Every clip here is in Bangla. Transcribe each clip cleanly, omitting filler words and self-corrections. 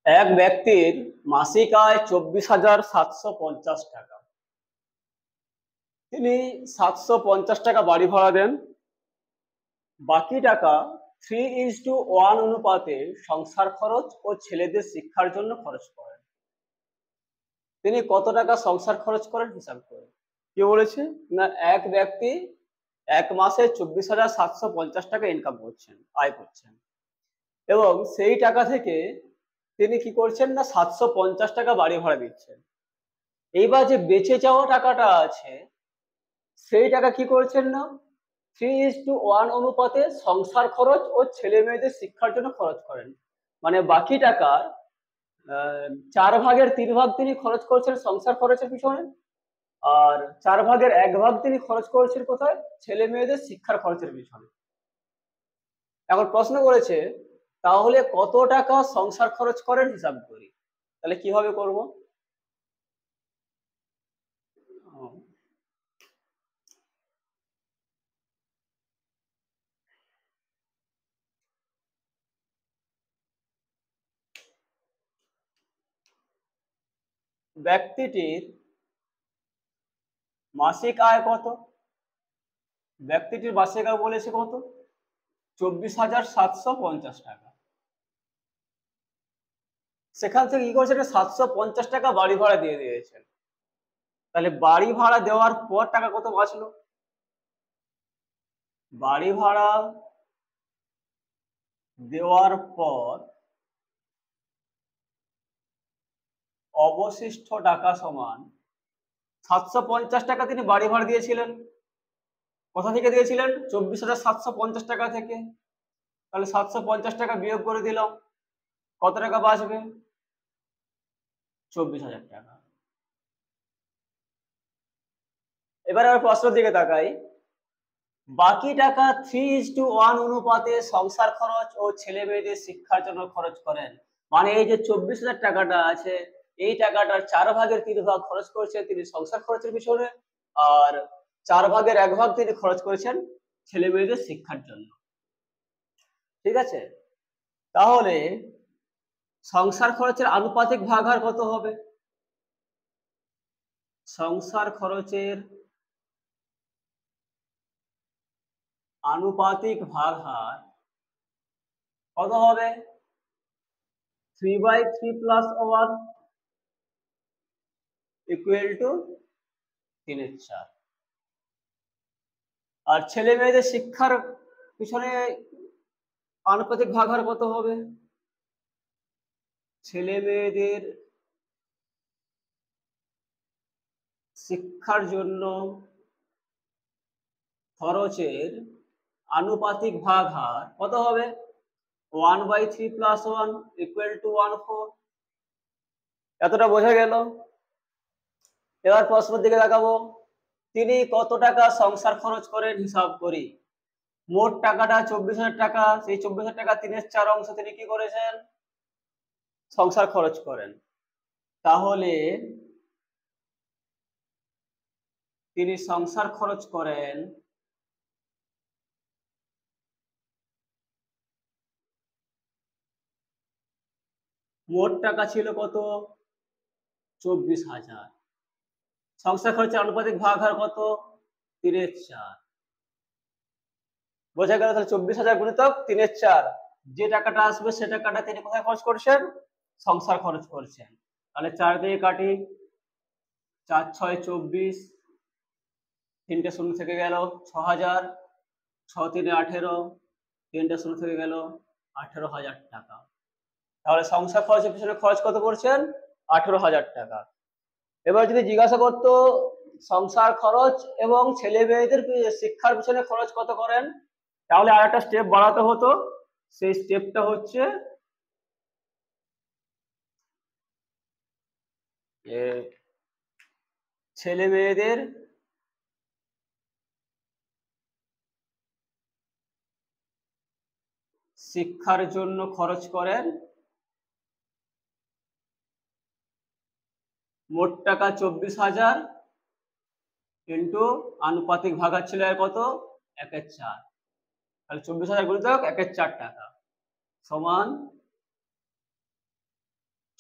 এক ব্যক্তির মাসিক আয় 24,750 টাকা। তিনি 750 টাকা বাড়ি ভাড়া দেন, বাকি টাকা 3:1 অনুপাতে সংসার খরচ ও ছেলেদের শিক্ষার জন্য খরচ করেন। তিনি কত টাকা সংসার খরচ করেন হিসাব করে। কি বলেছে না, এক ব্যক্তি এক মাসে 24,750 টাকা ইনকাম করছেন, আয় করছেন, এবং সেই টাকা থেকে তিনি কি করছেন না 750 টাকা বাড়ি ভাড়া দিচ্ছেন। এইবার যে বেঁচে যাওয়া টাকাটা আছে সেই টাকা কি করছেন না 3:1 অনুপাতে সংসার খরচ ও ছেলে মেয়েদের শিক্ষার জন্য খরচ করেন। মানে বাকি টাকার 4/3 তিনি খরচ করছেন সংসার খরচের পিছনে, আর 4/1 তিনি খরচ করছেন কোথায়, ছেলে মেয়েদের শিক্ষার খরচের পিছনে। এখন প্রশ্ন করেছে তাহলে কত টাকা সংসার খরচ করেন হিসাব করি। তাহলে কিভাবে করব? ব্যক্তিটির মাসিক আয় কত? ব্যক্তিটির মাসিক আয় বলেছে কত? 24,750 টাকা। সেখান থেকে কি করছে, 750 টাকা বাড়ি ভাড়া দিয়ে দিয়েছেন। তাহলে বাড়ি ভাড়া দেওয়ার পর টাকা কত বাঁচলো? বাড়ি ভাড়া দেওয়ার পর অবশিষ্ট টাকা সমান 750 টাকা তিনি বাড়ি ভাড়া দিয়েছিলেন। কোথা থেকে দিয়েছিলেন? 24,750 টাকা থেকে। তাহলে 750 টাকা বিয়োগ করে দিলাম, কত টাকা বাঁচবে? 24,000 টাকা। এবার আমরা প্রশ্নের দিকে তাকাই। বাকি টাকা 3:1 অনুপাতে সংসার খরচ ও ছেলে মেয়েদের শিক্ষার জন্য খরচ করেন। মানে এই যে 24,000 টাকাটা আছে, এই টাকাটার 4/3 খরচ করেছেন তিনি সংসার খরচের পিছনে, আর 4/1 তিনি খরচ করেছেন ছেলে মেয়েদের শিক্ষার জন্য। ঠিক আছে, তাহলে সংসার খরচের আনুপাতিক ভাগহার কত হবে? সংসার খরচের আনুপাতিক ভাগহার কত হবে? 3/3 + 1 = 3/4। আর ছেলে মেয়েদের শিক্ষার পিছনে আনুপাতিক ভাগহার কত হবে? ছেলে মেয়েদের শিক্ষার জন্য খরচের আনুপাতিক ভাগহার কত হবে? 1/3 + 1 = 1/4। এতটা বোঝা গেল? এবার প্রশ্নের দিকে তাকাবো। তিনি কত টাকা সংসার খরচ করেন হিসাব করি। মোট টাকাটা 24,000 টাকা, সেই 24,000 টাকা 3/4 অংশ তিনি কি করেছেন? সংসার খরচ করেন। তাহলে তিনি সংসার খরচ করেন মোট টাকা ছিল কত? 24,000। সংসার খরচের আনুপাতিক ভাগহার কত? 3/4। বোঝা গেল? তাহলে 24,000 গুণিতক 3/4, যে টাকাটা আসবে সে টাকাটা তিনি কোথায় খরচ করছেন? সংসার খরচ করছেন। তাহলে 4 দিয়ে কাটি, 4 × 6 = 24, 3টে শূন্য থেকে গেল 6,000, 6 × 3 = 18, 3টে শূন্য থেকে গেল 18,000 টাকা। তাহলে সংসার খরচের পিছনে খরচ কত করছেন? 18,000 টাকা। এবার যদি জিজ্ঞাসা করতো সংসার খরচ এবং ছেলে মেয়েদের শিক্ষার পিছনে খরচ কত করেন, তাহলে আর একটা স্টেপ বাড়াতে হতো। সেই স্টেপটা হচ্ছে ছেলে মেয়েদের শিক্ষার জন্য খরচ করেন মোট টাকা 24,000 ইন্টু আনুপাতিক ভাগহার ছিল কত? 1/4। তাহলে 24,000 গুণিতক 1/4 টাকা সমান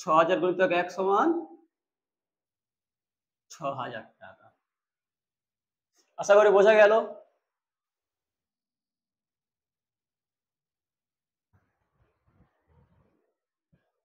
6,000 গুণিতক 1 সমান 6,000 টাকা। আশা করি বোঝা গেল।